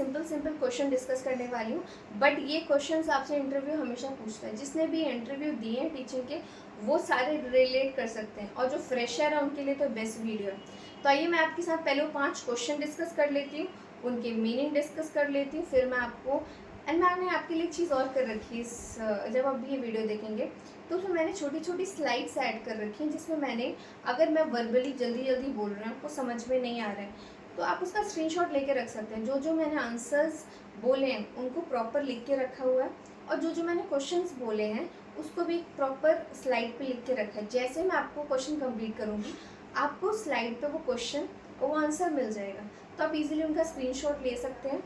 Simple simple question discuss करने वाली हूँ, बट ये क्वेश्चंस आपसे इंटरव्यू हमेशा पूछता है। जिसने भी इंटरव्यू दिए हैं टीचिंग के, वो सारे रिलेट कर सकते हैं, और जो फ्रेशर है उनके लिए तो बेस्ट वीडियो है। तो आइए मैं आपके साथ पहले वो 5 क्वेश्चन डिस्कस कर लेती हूँ, उनके मीनिंग डिस्कस कर लेती हूँ, फिर मैं आपको एंड मैंने आपके लिए एक चीज़ और कर रखी है। जब आप ये वीडियो देखेंगे तो उसमें मैंने छोटी छोटी स्लाइड्स ऐड कर रखी हैं, जिसमें मैंने, अगर मैं वर्बली जल्दी जल्दी बोल रही हूँ, आपको समझ में नहीं आ रहा है, तो आप उसका स्क्रीनशॉट लेके रख सकते हैं। जो जो मैंने आंसर्स बोले हैं उनको प्रॉपर लिख के रखा हुआ है, और जो जो मैंने क्वेश्चंस बोले हैं उसको भी प्रॉपर स्लाइड पे लिख के रखा है। जैसे मैं आपको क्वेश्चन कंप्लीट करूँगी, आपको स्लाइड पे वो क्वेश्चन और वो आंसर मिल जाएगा, तो आप इजीली उनका स्क्रीनशॉट ले सकते हैं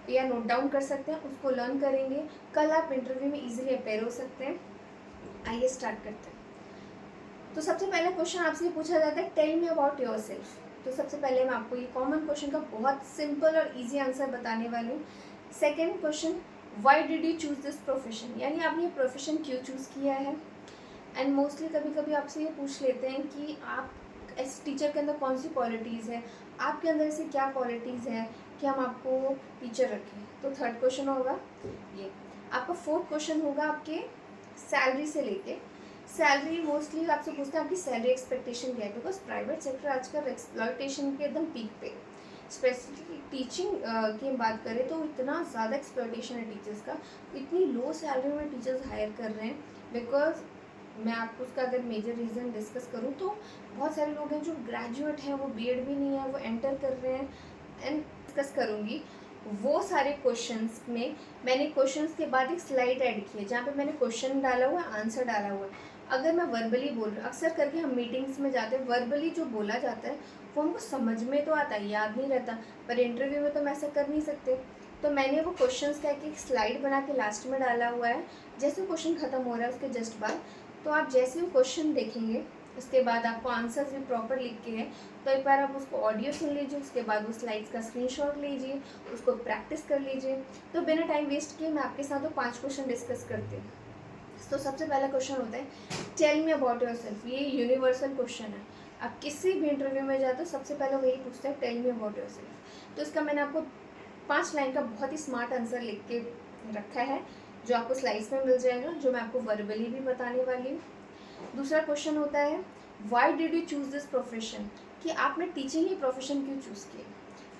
या नोट डाउन कर सकते हैं, उसको लर्न करेंगे, कल आप इंटरव्यू में इजीली अपेयर हो सकते हैं। आइए स्टार्ट करते हैं। तो सबसे पहला क्वेश्चन आपसे ये पूछा जाता है, tell me about yourself. तो सबसे पहले मैं आपको ये कॉमन क्वेश्चन का बहुत सिंपल और इजी आंसर बताने वाली हूँ। Second question, why did you choose this profession, यानी आपने ये प्रोफेशन क्यों चूज़ किया है। एंड मोस्टली कभी कभी आपसे ये पूछ लेते हैं कि आप एस टीचर के अंदर कौन सी क्वालिटीज़ है, आपके अंदर ऐसी क्या क्वालिटीज़ है कि हम आपको टीचर रखें। तो थर्ड क्वेश्चन होगा ये। आपका फोर्थ क्वेश्चन होगा आपके सैलरी से लेके। सैलरी मोस्टली आपसे पूछते हैं आपकी सैलरी एक्सपेक्टेशन क्या है, बिकॉज प्राइवेट सेक्टर आजकल एक्सप्लॉयटेशन के एकदम पीक पे। स्पेसिफिकली टीचिंग की हम बात करें तो इतना ज़्यादा एक्सप्लॉयटेशन है टीचर्स का, इतनी लो सैलरी में टीचर्स हायर कर रहे हैं। बिकॉज मैं आपको उसका अगर मेजर रीज़न डिस्कस करूँ तो बहुत सारे लोग हैं जो ग्रेजुएट हैं, वो बीएड भी नहीं है, वो एंटर कर रहे हैं। एंड डिस्कस करूँगी वो सारे क्वेश्चंस में, मैंने क्वेश्चंस के बाद एक स्लाइड ऐड की है जहाँ पे मैंने क्वेश्चन डाला हुआ है, आंसर डाला हुआ है। अगर मैं वर्बली बोल रही हूँ, अक्सर करके हम मीटिंग्स में जाते हैं, वर्बली जो बोला जाता है वो हमको समझ में तो आता है, याद नहीं रहता, पर इंटरव्यू में तो हम ऐसा कर नहीं सकते। तो मैंने वो क्वेश्चंस का एक स्लाइड बना के लास्ट में डाला हुआ है। जैसे क्वेश्चन ख़त्म हो रहा है उसके जस्ट बाद, तो आप जैसे वो क्वेश्चन देखेंगे उसके बाद आपको आंसर्स भी प्रॉपर लिख के हैं, तो एक बार आप उसको ऑडियो सुन लीजिए, उसके बाद वो स्लाइड्स का स्क्रीनशॉट लीजिए, उसको प्रैक्टिस कर लीजिए। तो बिना टाइम वेस्ट किए मैं आपके साथ वो 5 क्वेश्चन डिस्कस करती हूँ। तो सबसे पहला क्वेश्चन होता है, tell me about yourself. ये यूनिवर्सल क्वेश्चन है, आप किसी भी इंटरव्यू में जाते हो सबसे पहले वही पूछते हैं, tell me about yourself. तो इसका मैंने आपको 5 लाइन का बहुत ही स्मार्ट आंसर लिख के रखा है, जो आपको स्लाइड्स में मिल जाएगा, जो मैं आपको वर्बली भी बताने वाली हूँ। दूसरा क्वेश्चन होता है, why did you choose this profession, कि आपने टीचिंग ही प्रोफेशन क्यों चूज़ किया।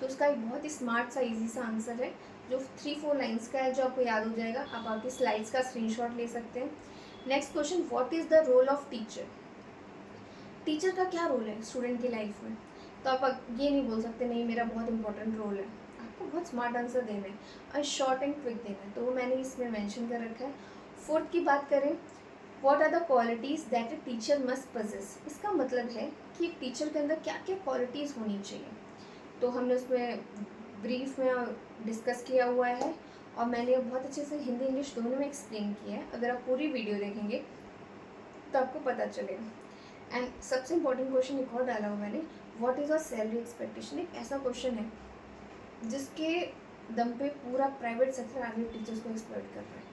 तो उसका एक बहुत ही स्मार्ट सा इजी सा आंसर है, जो 3-4 लाइन्स का है, जो आपको याद हो जाएगा। आप आपकी स्लाइड्स का स्क्रीनशॉट ले सकते हैं। Next question, what is the role of teacher. Teacher का क्या रोल है स्टूडेंट की लाइफ में। तो आप ये नहीं बोल सकते नहीं मेरा बहुत इंपॉर्टेंट रोल है, आपको बहुत स्मार्ट आंसर देना है और शॉर्ट एंड क्विक देना है, तो वो मैंने इसमें मेंशन कर रखा है। फोर्थ की बात करें, what are the qualities that a teacher must possess. इसका मतलब है कि एक टीचर के अंदर क्या क्या क्वालिटीज़ होनी चाहिए। तो हमने उसमें ब्रीफ में डिस्कस किया हुआ है, और मैंने बहुत अच्छे से हिंदी इंग्लिश दोनों में एक्सप्लेन किया है। अगर आप पूरी वीडियो देखेंगे तो आपको पता चलेगा। एंड सबसे इम्पोर्टेंट क्वेश्चन एक और डाला हुआ मैंने, what is a salary expectation. एक ऐसा क्वेश्चन है जिसके दम पे पूरा प्राइवेट सेक्टर आगे टीचर्स को एक्सप्लॉइट कर रहा है।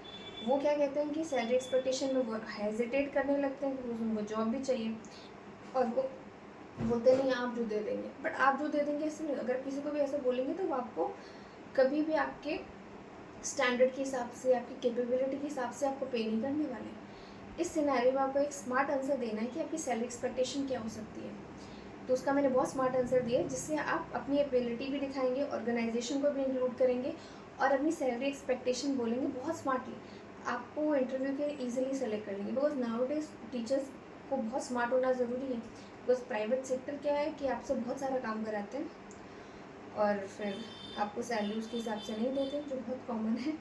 वो क्या कहते हैं कि सैलरी एक्सपेक्टेशन में वो हेजिटेट करने लगते हैं, बिकॉज उनको जॉब भी चाहिए, और वो बोलते नहीं आप जो दे देंगे, बट आप जो दे देंगे ऐसे नहीं। अगर किसी को भी ऐसा बोलेंगे तो वो आपको कभी भी आपके स्टैंडर्ड के हिसाब से, आपकी कैपेबिलिटी के हिसाब से आपको पे नहीं करने वाले। इस सिनेरियो में आपको एक स्मार्ट आंसर देना है कि आपकी सैलरी एक्सपेक्टेशन क्या हो सकती है। तो उसका मैंने बहुत स्मार्ट आंसर दिया है, जिससे आप अपनी एबिलिटी भी दिखाएंगे, ऑर्गेनाइजेशन को भी इंक्लूड करेंगे, और अपनी सैलरी एक्सपेक्टेशन बोलेंगे बहुत स्मार्टली। आपको इंटरव्यू के ईजिली सेलेक्ट कर लेंगे, बिकॉज नाउ डेज टीचर्स को बहुत स्मार्ट होना ज़रूरी है। बिकॉज प्राइवेट सेक्टर क्या है कि आपसे बहुत सारा काम कराते हैं और फिर आपको सैलरी उसके हिसाब से नहीं देते, जो बहुत कॉमन है।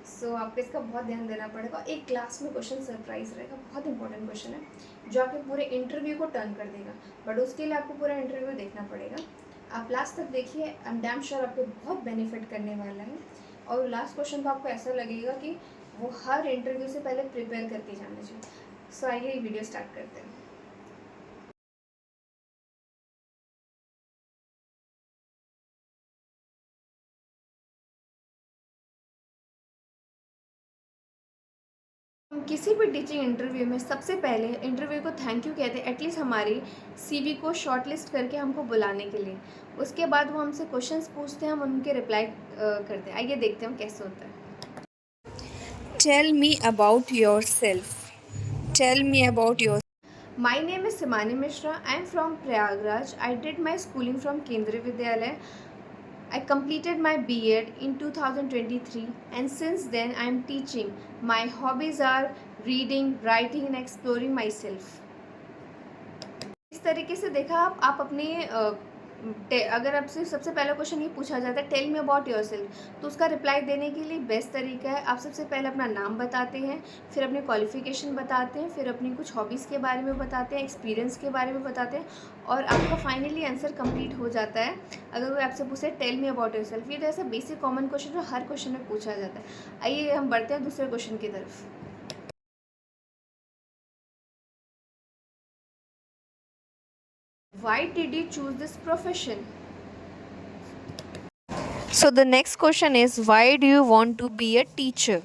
सो आपको इसका बहुत ध्यान देना पड़ेगा। एक क्लास में क्वेश्चन सरप्राइज रहेगा, बहुत इंपॉर्टेंट क्वेश्चन है जो आपके पूरे इंटरव्यू को टर्न कर देगा, बट उसके लिए आपको पूरा इंटरव्यू देखना पड़ेगा। आप लास्ट तक देखिए, आई एम डैम श्योर आपको बहुत बेनिफिट करने वाला है। और लास्ट क्वेश्चन तो आपको ऐसा लगेगा कि वो हर इंटरव्यू से पहले प्रिपेयर करके जाना चाहिए। सो आइए वीडियो स्टार्ट करते हैं। किसी भी टीचिंग इंटरव्यू में सबसे पहले इंटरव्यू को थैंक यू कहते हैं, एटलीस्ट हमारी सीवी को शॉर्टलिस्ट करके हमको बुलाने के लिए। उसके बाद वो हमसे क्वेश्चंस पूछते हैं, हम उनके रिप्लाई करते हैं। आइए देखते हैं कैसे होता है। Tell me about yourself. Tell me about yourself. My name is Simani Mishra. I am from Prayagraj. I did my schooling from Kendriya Vidyalaya. I completed my B.Ed in 2023 and since then I am teaching. My hobbies are reading, writing and exploring myself. इस तरीके से देखा आप अपने अगर आपसे सबसे पहला क्वेश्चन ये पूछा जाता है टेल मी अबाउट योरसेल्फ, तो उसका रिप्लाई देने के लिए बेस्ट तरीका है आप सबसे पहले अपना नाम बताते हैं, फिर अपनी क्वालिफ़िकेशन बताते हैं, फिर अपनी कुछ हॉबीज़ के बारे में बताते हैं, एक्सपीरियंस के बारे में बताते हैं और आपका फाइनली आंसर कंप्लीट हो जाता है। अगर कोई आपसे पूछे टेल मी अबाउट योरसेल्फ, ये तो ऐसा बेसिक कॉमन क्वेश्चन जो हर क्वेश्चन में पूछा जाता है। आइए हम बढ़ते हैं दूसरे क्वेश्चन की तरफ। Why did you choose this profession? So the next question is, why do you want to be a teacher?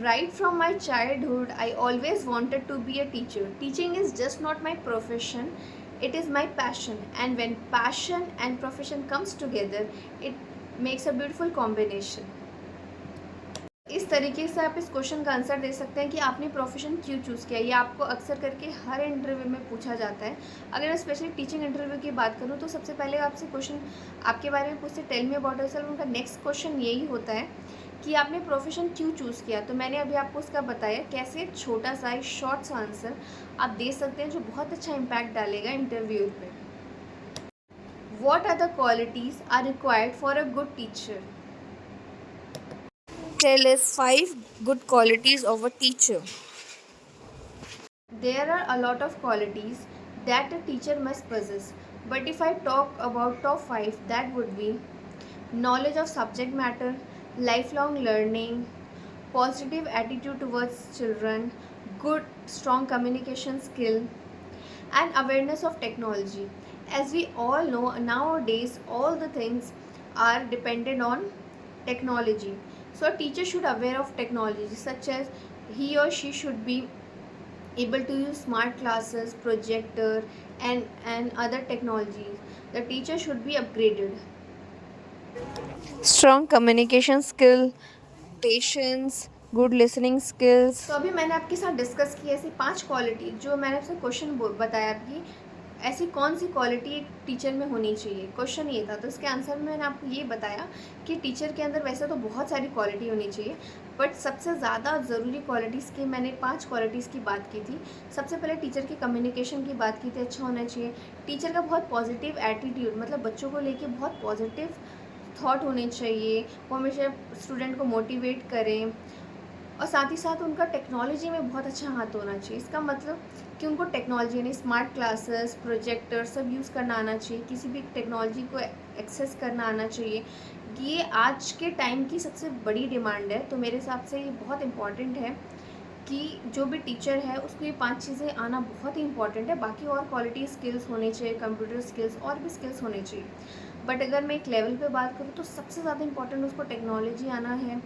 Right from my childhood, I always wanted to be a teacher. Teaching is just not my profession, it is my passion. And when passion and profession comes together, it makes a beautiful combination. इस तरीके से आप इस question का answer दे सकते हैं कि आपने प्रोफेशन क्यों चूज़ किया। ये आपको अक्सर करके हर इंटरव्यू में पूछा जाता है। अगर मैं स्पेशली टीचिंग इंटरव्यू की बात करूँ तो सबसे पहले आपसे क्वेश्चन आपके बारे में पूछते टेल मी अबाउट योरसेल्फ। उनका नेक्स्ट क्वेश्चन यही होता है कि आपने प्रोफेशन क्यों चूज़ किया। तो मैंने अभी आपको उसका बताया कैसे एक छोटा सा एक शॉर्ट सा आंसर आप दे सकते हैं जो बहुत अच्छा इम्पैक्ट डालेगा इंटरव्यू पे। What are the qualities are required for a good teacher? Tell us 5 good qualities of a teacher. There are a lot of qualities that a teacher must possess, but if I talk about top 5, that would be knowledge of subject matter, lifelong learning, positive attitude towards children, good strong communication skill, and awareness of technology. As we all know, nowadays all the things are dependent on technology. So a teacher should aware of technology, such as he or she should be able to use smart classes, projector and other technologies. The teacher should be upgraded. Strong communication skill, patience, good listening skills. तो अभी मैंने आपके साथ discuss की ऐसी 5 quality जो मैंने आपसे क्वेश्चन बताया आपकी ऐसी कौन सी क्वालिटी एक टीचर में होनी चाहिए। क्वेश्चन ये था तो इसके आंसर में मैंने आपको ये बताया कि टीचर के अंदर वैसे तो बहुत सारी क्वालिटी होनी चाहिए, बट सबसे ज़्यादा ज़रूरी क्वालिटीज़ की मैंने 5 क्वालिटीज़ की बात की थी। सबसे पहले टीचर की कम्युनिकेशन की बात की थी, अच्छा होना चाहिए। टीचर का बहुत पॉजिटिव एटीट्यूड, मतलब बच्चों को लेके बहुत पॉजिटिव थॉट होने चाहिए, वो हमेशा स्टूडेंट को मोटिवेट करें और साथ ही साथ उनका टेक्नोलॉजी में बहुत अच्छा हाथ होना चाहिए। इसका मतलब कि उनको टेक्नोलॉजी यानी स्मार्ट क्लासेस, प्रोजेक्टर सब यूज़ करना आना चाहिए, किसी भी टेक्नोलॉजी को एक्सेस करना आना चाहिए। ये आज के टाइम की सबसे बड़ी डिमांड है, तो मेरे हिसाब से ये बहुत इम्पॉर्टेंट है कि जो भी टीचर है उसको ये 5 चीज़ें आना बहुत ही इंपॉर्टेंट है। बाकी और क्वालिटी स्किल्स होने चाहिए, कंप्यूटर स्किल्स और भी स्किल्स होने चाहिए, बट अगर मैं एक लेवल पे बात करूँ तो सबसे ज़्यादा इंपॉर्टेंट उसको टेक्नोलॉजी आना है,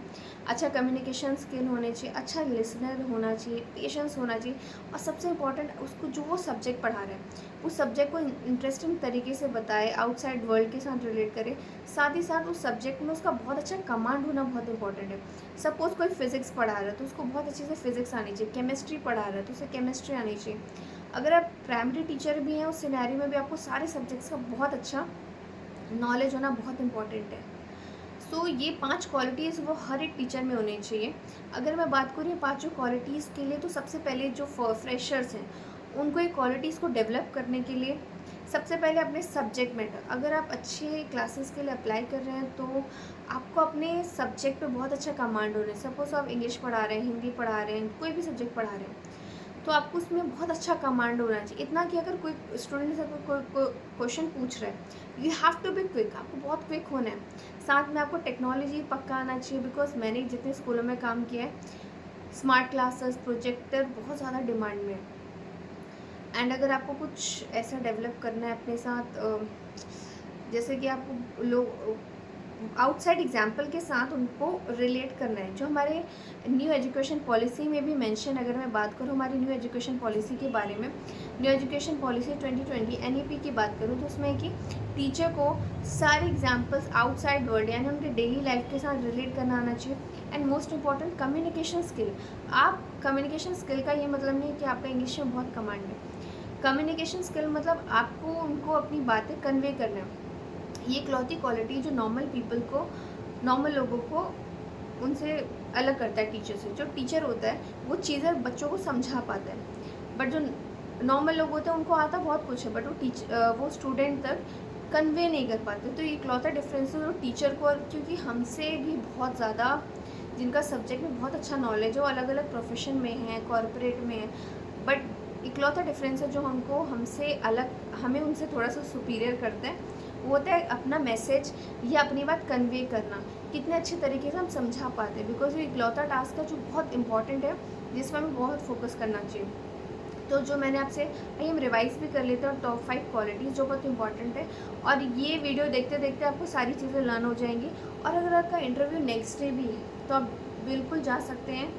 अच्छा कम्युनिकेशन स्किल होने चाहिए, अच्छा लिसनर होना चाहिए, पेशेंस होना चाहिए और सबसे इम्पॉर्टेंट उसको जो वो सब्जेक्ट पढ़ा रहे हैं उस सब्जेक्ट को इंटरेस्टिंग तरीके से बताए, आउटसाइड वर्ल्ड के साथ रिलेट करे, साथ ही साथ उस सब्जेक्ट में उसका बहुत अच्छा कमांड होना बहुत इंपॉर्टेंट है। सपोज़ कोई फिज़िक्स पढ़ा रहा है तो उसको बहुत अच्छे से फिज़िक्स आनी चाहिए, केमिस्ट्री पढ़ा रहा है तो उसे केमिस्ट्री आनी चाहिए। अगर आप प्राइमरी टीचर भी हैं उस सिनेरियो में भी आपको सारे सब्जेक्ट्स का बहुत अच्छा नॉलेज होना बहुत इंपॉर्टेंट है। सो ये 5 क्वालिटीज़ वो हर एक टीचर में होनी चाहिए। अगर मैं बात करूँ ये 5 क्वालिटीज़ के लिए, तो सबसे पहले जो फ्रेशर्स हैं उनको ये क्वालिटीज़ को डेवलप करने के लिए सबसे पहले अपने सब्जेक्ट मैटर, अगर आप अच्छे क्लासेस के लिए अप्लाई कर रहे हैं तो आपको अपने सब्जेक्ट पे बहुत अच्छा कमांड होना है। सपोज़ आप इंग्लिश पढ़ा रहे हैं, हिंदी पढ़ा रहे हैं, कोई भी सब्जेक्ट पढ़ा रहे हैं तो आपको उसमें बहुत अच्छा कमांड होना चाहिए। इतना कि अगर कोई स्टूडेंट से कोई क्वेश्चन पूछ रहा है, you have to be quick, आपको बहुत क्विक होना है। साथ में आपको टेक्नोलॉजी पक्का आना चाहिए, बिकॉज मैंने जितने स्कूलों में काम किया है स्मार्ट क्लासेस, प्रोजेक्टर बहुत ज़्यादा डिमांड में है। एंड अगर आपको कुछ ऐसा डेवलप करना है अपने साथ, जैसे कि आपको लोग आउटसाइड एग्जाम्पल के साथ उनको रिलेट करना है। जो हमारे न्यू एजुकेशन पॉलिसी में भी मेंशन, अगर मैं बात करूँ हमारी न्यू एजुकेशन पॉलिसी के बारे में, न्यू एजुकेशन पॉलिसी 2020 NEP की बात करूँ तो उसमें है कि टीचर को सारे एग्जाम्पल्स आउटसाइड वर्ल्ड यानी उनके डेली लाइफ के साथ रिलेट करना आना चाहिए। And most important communication skill. आप कम्युनिकेशन स्किल का ये मतलब नहीं है कि आपका इंग्लिश में बहुत कमांड है। कम्युनिकेशन स्किल मतलब आपको उनको अपनी बातें कन्वे करना है। ये इकलौती क्वालिटी जो नॉर्मल लोगों को उनसे अलग करता है टीचर से। जो टीचर होता है वो चीज़ें बच्चों को समझा पाता है, बट जो नॉर्मल लोग होते हैं उनको आता बहुत कुछ है, बट वो स्टूडेंट तक कन्वे नहीं कर पाते। तो ये इकलौता डिफरेंस है जो टीचर को, और क्योंकि हमसे भी बहुत ज़्यादा जिनका सब्जेक्ट में बहुत अच्छा नॉलेज है वो अलग अलग प्रोफेशन में है, कॉरपोरेट में है, बट इकलौता डिफरेंस है जो हमें उनसे थोड़ा सा सुपीरियर करता है, वो होता है अपना मैसेज या अपनी बात कन्वे करना कितने अच्छे तरीके से हम समझा पाते हैं। बिकॉज ये इकलौता टास्क है जो बहुत इंपॉर्टेंट है, जिसमें हमें बहुत फोकस करना चाहिए। तो जो मैंने आपसे, आइए हम रिवाइज भी कर लेते हैं टॉप 5 क्वालिटीज़ जो बहुत इंपॉर्टेंट है। और ये वीडियो देखते देखते आपको सारी चीज़ें लर्न हो जाएंगी। और अगर आपका इंटरव्यू नेक्स्ट डे भी है तो आप बिल्कुल जा सकते हैं,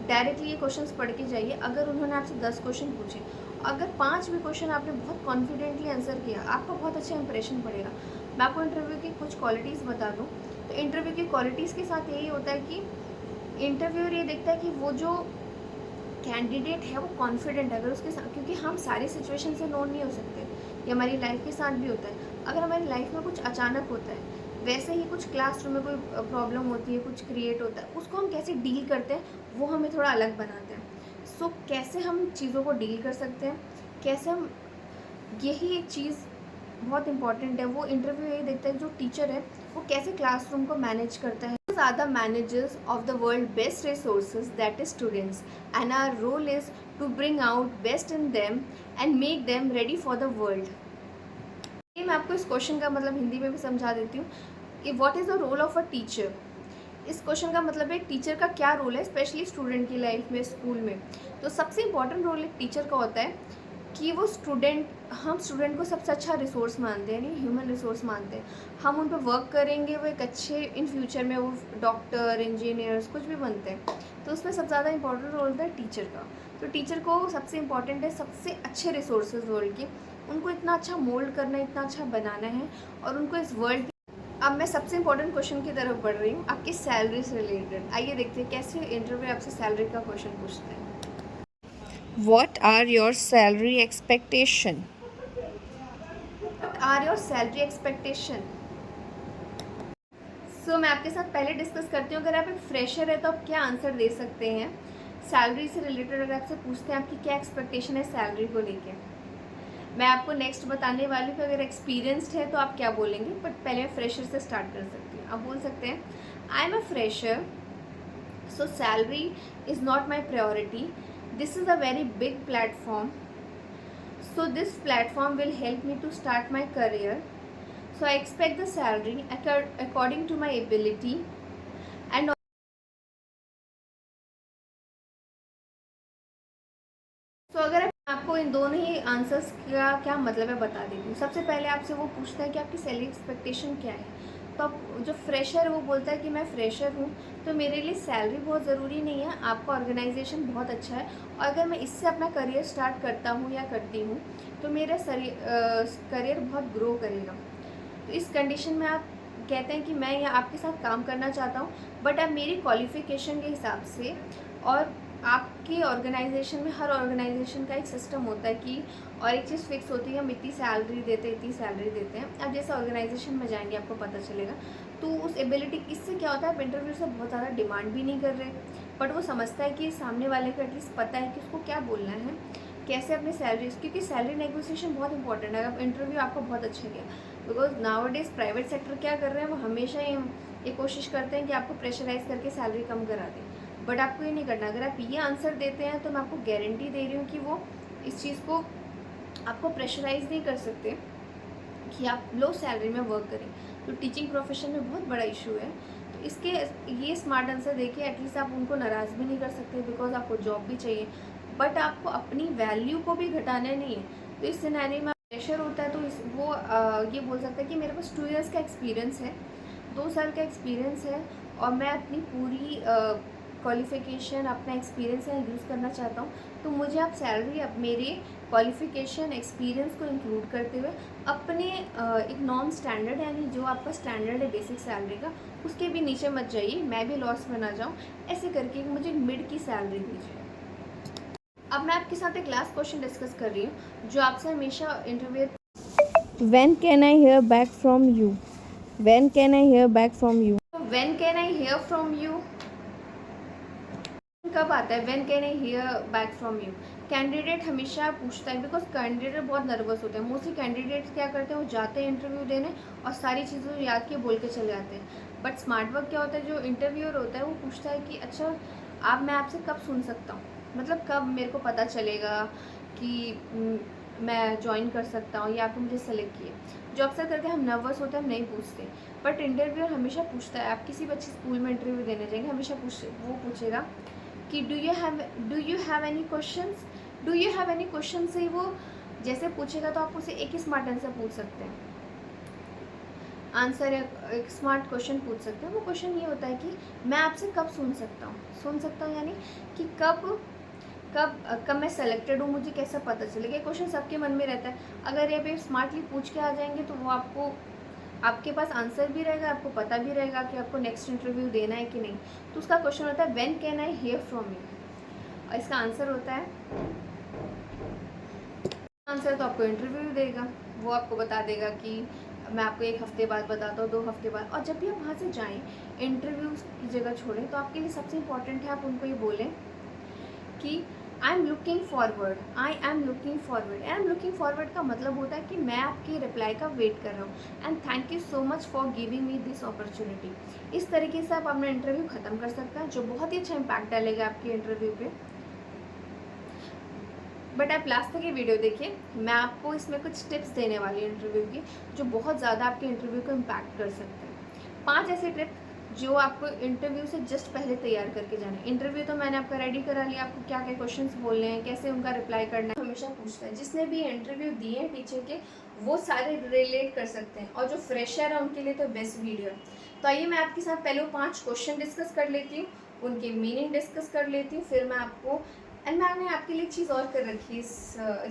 डायरेक्टली ये क्वेश्चंस पढ़ के जाइए। अगर उन्होंने आपसे 10 क्वेश्चन पूछे, अगर 5 भी क्वेश्चन आपने बहुत कॉन्फिडेंटली आंसर किया, आपका बहुत अच्छा इंप्रेशन पड़ेगा। मैं आपको इंटरव्यू की कुछ क्वालिटीज़ बता दूँ तो इंटरव्यू की क्वालिटीज़ के साथ यही होता है कि इंटरव्यूअर ये देखता है कि वो जो कैंडिडेट है वो कॉन्फिडेंट है। अगर उसके साथ, क्योंकि हम सारी सिचुएशन से नोन नहीं हो सकते, ये हमारी लाइफ के साथ भी होता है। अगर हमारी लाइफ में कुछ अचानक होता है, वैसे ही कुछ क्लासरूम में कोई प्रॉब्लम होती है, कुछ क्रिएट होता है, उसको हम कैसे डील करते हैं वो हमें थोड़ा अलग बनाते हैं। सो कैसे हम चीज़ों को डील कर सकते हैं, कैसे हम, यही एक चीज़ बहुत इंपॉर्टेंट है। वो इंटरव्यू यही देखता है जो टीचर है वो कैसे क्लासरूम को मैनेज करता है। Are the managers of the world best resources, that is students, and our role is to bring out best in them and make them ready for the world. ये मैं आपको इस क्वेश्चन का मतलब हिंदी में भी समझा देती हूँ कि what is the role of a teacher. इस क्वेश्चन का मतलब है टीचर का क्या रोल है, स्पेशली स्टूडेंट की लाइफ में, स्कूल में। तो सबसे इम्पॉर्टेंट रोल एक टीचर का होता है कि वो हम स्टूडेंट को सबसे अच्छा रिसोर्स मानते हैं, यानी ह्यूमन रिसोर्स मानते हैं। हम उन पर वर्क करेंगे, वो एक अच्छे इन फ्यूचर में वो डॉक्टर, इंजीनियर्स कुछ भी बनते हैं। तो उसमें सबसे ज़्यादा इंपॉर्टेंट रोल होता है टीचर का। तो टीचर को सबसे इम्पॉर्टेंट है सबसे अच्छे रिसोर्सेज वर्ल्ड के, उनको इतना अच्छा मोल्ड करना है, इतना अच्छा बनाना है, और उनको इस वर्ल्ड। अब मैं सबसे इम्पोर्टेंट क्वेश्चन की तरफ बढ़ रही हूँ, आपकी सैलरी से रिलेटेड। आइए देखते हैं कैसे इंटरव्यू आपसे सैलरी का क्वेश्चन पूछते हैं। What are your salary expectation? What are your salary expectation? सो मैं आपके साथ पहले डिस्कस करती हूँ, अगर आप एक फ्रेशर है तो आप क्या आंसर दे सकते हैं सैलरी से रिलेटेड। अगर आपसे पूछते हैं आपकी क्या एक्सपेक्टेशन है सैलरी को लेके, मैं आपको नेक्स्ट बताने वाली हूँ कि अगर एक्सपीरियंस्ड है तो आप क्या बोलेंगे, बट पहले मैं फ्रेशर से स्टार्ट कर सकती हूँ। आप बोल सकते हैं I am a fresher, so salary is not my priority, this is a very big platform, so this platform will help me to start my career, so I expect the salary according to my ability and so अगर आपको इन दोनों ही answers का क्या मतलब है बता देती हूँ। सबसे पहले आपसे वो पूछता है कि आपकी सैलरी एक्सपेक्टेशन क्या है। तो आप, जो फ्रेशर है वो बोलता है कि मैं फ्रेशर हूँ तो मेरे लिए सैलरी बहुत ज़रूरी नहीं है, आपका ऑर्गेनाइजेशन बहुत अच्छा है और अगर मैं इससे अपना करियर स्टार्ट करता हूँ या करती हूँ तो मेरा करियर बहुत ग्रो करेगा। तो इस कंडीशन में आप कहते हैं कि मैं यहाँ आपके साथ काम करना चाहता हूँ, बट आप मेरी क्वालिफ़िकेशन के हिसाब से, और आपके ऑर्गेनाइजेशन में, हर ऑर्गेनाइजेशन का एक सिस्टम होता है कि, और एक चीज़ फिक्स होती है हम इतनी सैलरी देते हैं, इतनी सैलरी देते हैं। आप जैसे ऑर्गेनाइजेशन में जाएंगे आपको पता चलेगा। तो उस एबिलिटी, इससे क्या होता है आप इंटरव्यू से बहुत ज़्यादा डिमांड भी नहीं कर रहे, बट वो समझता है कि सामने वाले को एटलीस्ट पता है कि उसको क्या बोलना है, कैसे अपनी सैलरी, क्योंकि सैलरी नेगोशिएशन बहुत इंपॉर्टेंट है। अगर इंटरव्यू आपको बहुत अच्छा गया, because now days private sector क्या कर रहे हैं, वो हमेशा ही ये कोशिश करते हैं कि आपको प्रेशराइज करके सैलरी कम करा दें, बट आपको ये नहीं करना। अगर आप ये आंसर देते हैं तो मैं आपको गारंटी दे रही हूँ कि वो इस चीज़ को आपको प्रेशराइज नहीं कर सकते कि आप लो सैलरी में वर्क करें। तो टीचिंग प्रोफेशन में बहुत बड़ा इशू है। तो इसके ये स्मार्ट आंसर देखिए, एटलीस्ट आप उनको नाराज़ भी नहीं कर सकते, बिकॉज आपको जॉब भी चाहिए, बट आपको अपनी वैल्यू को भी घटाना नहीं है। तो इस सिनेरियो में प्रेशर होता है तो वो ये बोल सकता है कि मेरे पास 2 इयर्स का एक्सपीरियंस है, 2 साल का एक्सपीरियंस है और मैं अपनी पूरी क्वालिफ़िकेशन, अपना एक्सपीरियंस यहाँ यूज़ करना चाहता हूँ। तो मुझे आप सैलरी अब मेरे क्वालिफ़िकेशन, एक्सपीरियंस को इंक्लूड करते हुए अपने एक नॉन स्टैंडर्ड, यानी जो आपका स्टैंडर्ड है बेसिक सैलरी का, उसके भी नीचे मत जाइए, मैं भी लॉस में ना जाऊँ। ऐसे करके मुझे मिड की सैलरी दीजिए। अब मैं आपके साथ एक लास्ट क्वेश्चन डिस्कस कर रही हूँ जो आपसे हमेशा interview When can I hear back from you? When can I hear back from you? When can I hear from you कब आता है? When can I hear back from you candidate हमेशा पूछता है, बिकॉज कैंडिडेट बहुत nervous होते हैं। Mostly candidates क्या करते हैं, वो जाते हैं इंटरव्यू देने और सारी चीज़ों को याद के बोल के चले जाते हैं। बट स्मार्ट वर्क क्या होता है, जो इंटरव्यूअर होता है वो पूछता है कि अच्छा मैं आपसे कब सुन सकता हूँ, मतलब कब मेरे को पता चलेगा कि मैं ज्वाइन कर सकता हूँ या आपने मुझे सेलेक्ट किए। जो अक्सर करके हम नर्वस होते हैं, हम नहीं पूछते, बट इंटरव्यूअर हमेशा पूछता है। आप किसी बच्चे स्कूल में इंटरव्यू देने जाएंगे, हमेशा वो पूछेगा कि do you have any questions. Do you have any question से वो जैसे पूछेगा तो आप उसे एक ही स्मार्ट आंसर पूछ सकते हैं, आंसर एक स्मार्ट क्वेश्चन पूछ सकते हैं। वो क्वेश्चन ये होता है कि मैं आपसे कब सुन सकता हूँ, यानी कि कब मैं सेलेक्टेड हूँ, मुझे कैसे पता चलेगा। क्वेश्चन सबके मन में रहता है। अगर ये भी स्मार्टली पूछ के आ जाएंगे तो वो आपके पास आंसर भी रहेगा, आपको पता भी रहेगा कि आपको नेक्स्ट इंटरव्यू देना है कि नहीं। तो उसका क्वेश्चन होता है when can I hear from you, और इसका आंसर होता है, आंसर तो आपको इंटरव्यू देगा, वो आपको बता देगा कि मैं आपको 1 हफ्ते बाद बताता हूँ, 2 हफ्ते बाद। और जब भी आप वहाँ से जाएँ, इंटरव्यू की जगह छोड़ें, तो आपके लिए सबसे इम्पॉर्टेंट है आप उनको ये बोलें कि I am looking forward. I am looking forward का मतलब होता है कि मैं आपकी रिप्लाई का वेट कर रहा हूँ, and thank you so much for giving me this opportunity. इस तरीके से आप अपना इंटरव्यू ख़त्म कर सकते हैं, जो बहुत ही अच्छा इम्पैक्ट डालेगा आपके इंटरव्यू पे। बट आप लास्ट तक ये वीडियो देखिए, मैं आपको इसमें कुछ टिप्स देने वाली हूँ इंटरव्यू की, जो बहुत ज़्यादा आपके इंटरव्यू को इम्पैक्ट कर सकते हैं। 5 ऐसे टिप्स जो आपको इंटरव्यू से जस्ट पहले तैयार करके जाना है। इंटरव्यू तो मैंने आपका रेडी करा लिया, आपको क्या क्या क्वेश्चंस बोलने हैं, कैसे उनका रिप्लाई करना है, हमेशा पूछता है। जिसने भी इंटरव्यू दिए हैं टीचर के, वो सारे रिलेट कर सकते हैं, और जो फ्रेशर है उनके लिए तो बेस्ट वीडियो है। तो आइए मैं आपके साथ पहले वो 5 क्वेश्चन डिस्कस कर लेती हूँ, उनकी मीनिंग डिस्कस कर लेती हूँ, फिर मैं आपको, एंड मैंने आपके लिए एक चीज़ और कर रखी है,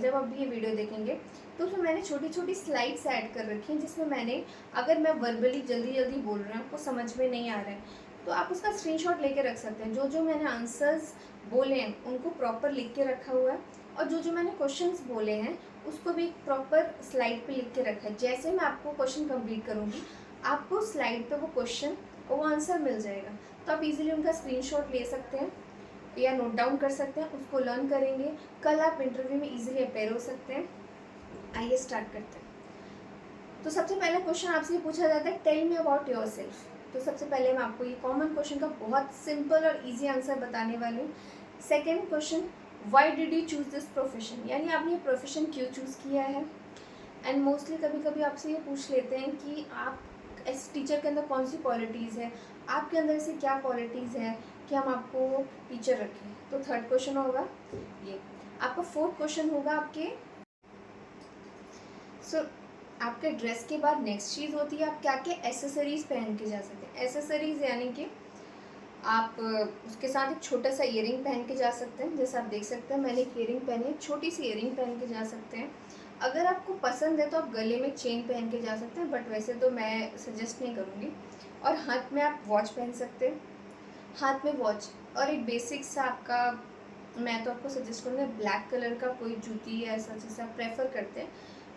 जब आप ये वीडियो देखेंगे तो उसमें मैंने छोटी छोटी स्लाइड्स ऐड कर रखी हैं, जिसमें मैंने, अगर मैं वर्बली जल्दी जल्दी बोल रही हूँ, आपको समझ में नहीं आ रहा है, तो आप उसका स्क्रीनशॉट लेके रख सकते हैं। जो जो मैंने आंसर्स बोले हैं उनको प्रॉपर लिख के रखा हुआ है, और जो जो मैंने क्वेश्चंस बोले हैं उसको भी प्रॉपर स्लाइड पे लिख के रखा है। जैसे मैं आपको क्वेश्चन कंप्लीट करूँगी, आपको स्लाइड पे वो क्वेश्चन और वो आंसर मिल जाएगा, तो आप इजीली उनका स्क्रीनशॉट ले सकते हैं या नोट डाउन कर सकते हैं, उसको लर्न करेंगे, कल आप इंटरव्यू में इजीली अपेयर हो सकते हैं। आइए स्टार्ट करते हैं। तो सबसे पहला क्वेश्चन आपसे ये पूछा जाता है, tell me about yourself. तो सबसे पहले मैं आपको ये कॉमन क्वेश्चन का बहुत सिंपल और ईजी आंसर बताने वाली हूँ। Second question, why did you choose this profession, यानी आपने ये प्रोफेशन क्यों चूज़ किया है। एंड मोस्टली कभी कभी आपसे ये पूछ लेते हैं कि आप इस टीचर के अंदर कौन सी क्वालिटीज़ है, आपके अंदर से क्या क्वालिटीज़ है कि हम आपको टीचर रखें। तो थर्ड क्वेश्चन होगा ये। आपका फोर्थ क्वेश्चन होगा आपके ड्रेस के बाद नेक्स्ट चीज़ होती है आप क्या क्या एसेसरीज़ पहन के जा सकते हैं। एसेसरीज़ यानी कि आप उसके साथ एक छोटा सा ईयरिंग पहन के जा सकते हैं, जैसे आप देख सकते हैं मैंने एक ईयरिंग पहनी है, छोटी सी ईयरिंग पहन के जा सकते हैं। अगर आपको पसंद है तो आप गले में चेन पहन के जा सकते हैं, बट वैसे तो मैं सजेस्ट नहीं करूँगी। और हाथ में आप वॉच पहन सकते हैं, हाथ में वॉच, और एक बेसिक सा आपका, मैं तो आपको सजेस्ट करूँगा ब्लैक कलर का कोई जूती या ऐसा जैसे आप प्रेफर करते हैं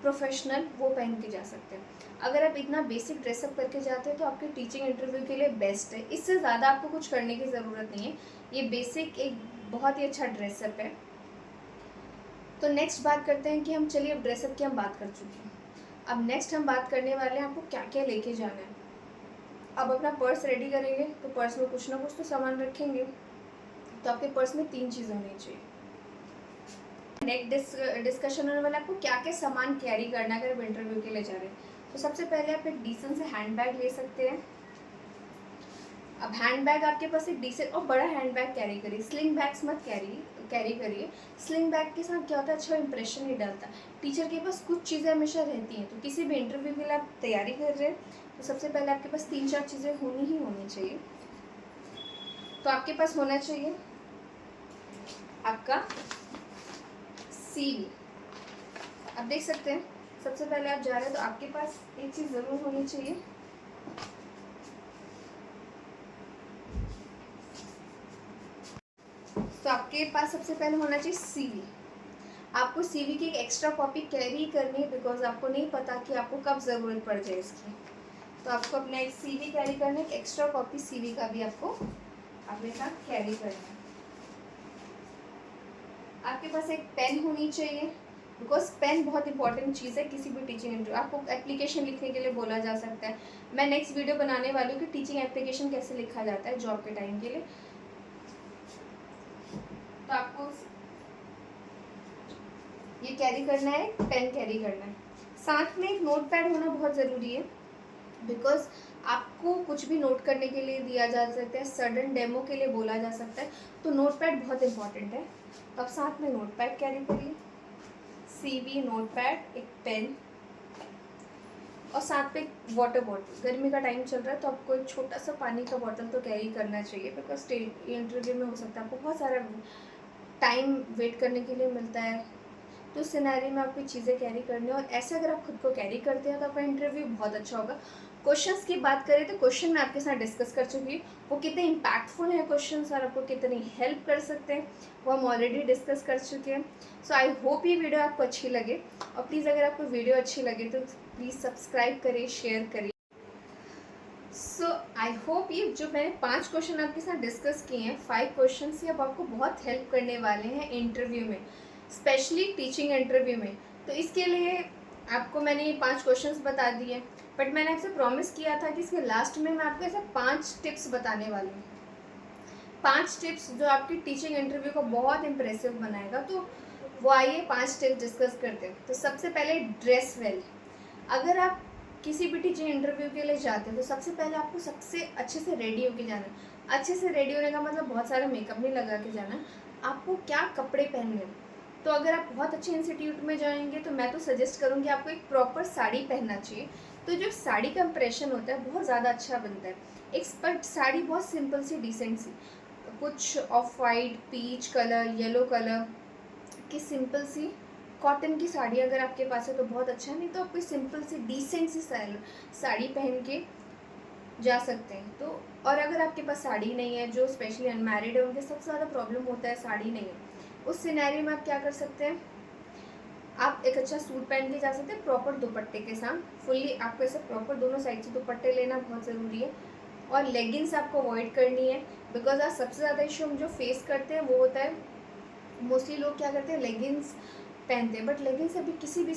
प्रोफेशनल, वो पहन के जा सकते हैं। अगर आप इतना बेसिक ड्रेसअप करके जाते हैं तो आपके टीचिंग इंटरव्यू के लिए बेस्ट है, इससे ज़्यादा आपको कुछ करने की ज़रूरत नहीं है। ये बेसिक एक बहुत ही अच्छा ड्रेसअप है। तो नेक्स्ट बात करते हैं कि हम, चलिए अब ड्रेसअप की हम बात कर चुके हैं, अब नेक्स्ट हम बात करने वाले हैं आपको क्या क्या लेके जाना है। अब अपना पर्स रेडी करेंगे तो पर्स में कुछ ना कुछ तो सामान रखेंगे, तो आपके पर्स में 3 चीज़ होनी चाहिए। नेक्स्ट डिस्कशन होने वाला आपको क्या क्या सामान कैरी करना है अगर आप इंटरव्यू के लिए जा रहे हैं। तो सबसे पहले आप एक डिसेंट से हैंड बैग ले सकते हैं, अब हैंड बैग आपके पास एक डिसेंट और बड़ा हैंड बैग कैरी करिए, स्लिंग बैग्स मत कैरी करिए। स्लिंग बैग के साथ क्या होता है, अच्छा इंप्रेशन नहीं डालता। टीचर के पास कुछ चीज़ें हमेशा रहती हैं, तो किसी भी इंटरव्यू के लिए आप तैयारी कर रहे हैं तो सबसे पहले आपके पास 3-4 चीज़ें होनी चाहिए। तो आपके पास होना चाहिए आपका CV। आप देख सकते हैं सबसे पहले आप जा रहे हैं तो आपके पास एक चीज़ ज़रूर होनी चाहिए, तो आपके पास सबसे पहले होना चाहिए CV। आपको CV की एक एक्स्ट्रा कॉपी कैरी करनी है, बिकॉज आपको नहीं पता कि आपको कब ज़रूरत पड़ जाए इसकी। तो आपको अपना एक CV कैरी करना है, एक एक्स्ट्रा कॉपी CV का भी आपको अपने साथ कैरी करना है। आपके पास एक पेन होनी चाहिए, बिकॉज पेन बहुत इंपॉर्टेंट चीज़ है किसी भी टीचिंग इंटरव्यू। आपको एप्लीकेशन लिखने के लिए बोला जा सकता है। मैं नेक्स्ट वीडियो बनाने वाली हूँ कि टीचिंग एप्लीकेशन कैसे लिखा जाता है जॉब के टाइम के लिए। तो आपको ये कैरी करना है, पेन कैरी करना है। साथ में एक नोट पैड होना बहुत ज़रूरी है, बिकॉज आपको कुछ भी नोट करने के लिए दिया जा सकता है, सडन डेमो के लिए बोला जा सकता है, तो नोट पैड बहुत इंपॉर्टेंट है। तो आप साथ में नोट पैड कैरी करिए, CV, नोट पैड, एक पेन और साथ में वाटर बॉटल। गर्मी का टाइम चल रहा है तो आपको एक छोटा सा पानी का बॉटल तो कैरी करना चाहिए, बिकॉज इंटरव्यू में हो सकता है आपको बहुत सारा टाइम वेट करने के लिए मिलता है, तो उस सिनेरियो में आपको चीज़ें कैरी करनी है। और ऐसे अगर आप खुद को कैरी करते हैं तो आपका इंटरव्यू बहुत अच्छा होगा। क्वेश्चंस की बात करें तो क्वेश्चन मैं आपके साथ डिस्कस कर चुकी हूँ, वो कितने इम्पैक्टफुल हैं क्वेश्चंस और आपको कितनी हेल्प कर सकते हैं वो हम ऑलरेडी डिस्कस कर चुके हैं। सो आई होप ये वीडियो आपको अच्छी लगे, और प्लीज़ अगर आपको वीडियो अच्छी लगे तो प्लीज़ सब्सक्राइब करें, शेयर करें। सो आई होप ये जो मैंने 5 क्वेश्चन आपके साथ डिस्कस किए हैं, 5 क्वेश्चन ये अब आपको बहुत हेल्प करने वाले हैं इंटरव्यू में, स्पेशली टीचिंग इंटरव्यू में। तो इसके लिए आपको मैंने ये 5 क्वेश्चंस बता दिए, बट मैंने आपसे प्रॉमिस किया था कि इसके लास्ट में मैं आपको ऐसे 5 टिप्स बताने वाली हूँ, 5 टिप्स जो आपकी टीचिंग इंटरव्यू को बहुत इंप्रेसिव बनाएगा। तो वो आइए 5 टिप्स डिस्कस करते हैं। तो सबसे पहले ड्रेस वेल। अगर आप किसी भी टीचिंग इंटरव्यू के लिए जाते हैं तो सबसे पहले आपको सबसे अच्छे से रेडी होके जाना है। अच्छे से रेडी होने का मतलब बहुत सारा मेकअप नहीं लगा के जाना, आपको क्या कपड़े पहनने हैं। तो अगर आप बहुत अच्छे इंस्टीट्यूट में जाएंगे तो मैं तो सजेस्ट करूँगी आपको एक प्रॉपर साड़ी पहनना चाहिए। तो जो साड़ी का इम्प्रेशन होता है बहुत ज़्यादा अच्छा बनता है। एक बट साड़ी बहुत सिंपल सी, डिसेंट सी, कुछ off white, peach colour, yellow colour की सिंपल सी कॉटन की साड़ी अगर आपके पास है तो बहुत अच्छा है, नहीं तो आप कोई सिंपल सी डिसेंट सी साड़ी पहन के जा सकते हैं। तो और अगर आपके पास साड़ी नहीं है, जो स्पेशली अनमैरिड है उनके सबसे ज़्यादा प्रॉब्लम होता है साड़ी नहीं है, उस सिनेरियो में आप क्या कर सकते हैं, आप एक अच्छा सूट पहन के जा सकते हैं प्रॉपर दुपट्टे के साथ। फुल्ली आपको ऐसे प्रॉपर दोनों साइड से दुपट्टे लेना बहुत ज़रूरी है। और लेगिंग्स आपको अवॉइड करनी है, बिकॉज आज सबसे ज़्यादा इशू हम जो फेस करते हैं वो होता है, मोस्टली लोग क्या करते हैं लेगिंग्स पहनते हैं, बट लेगिंग्स अभी किसी भी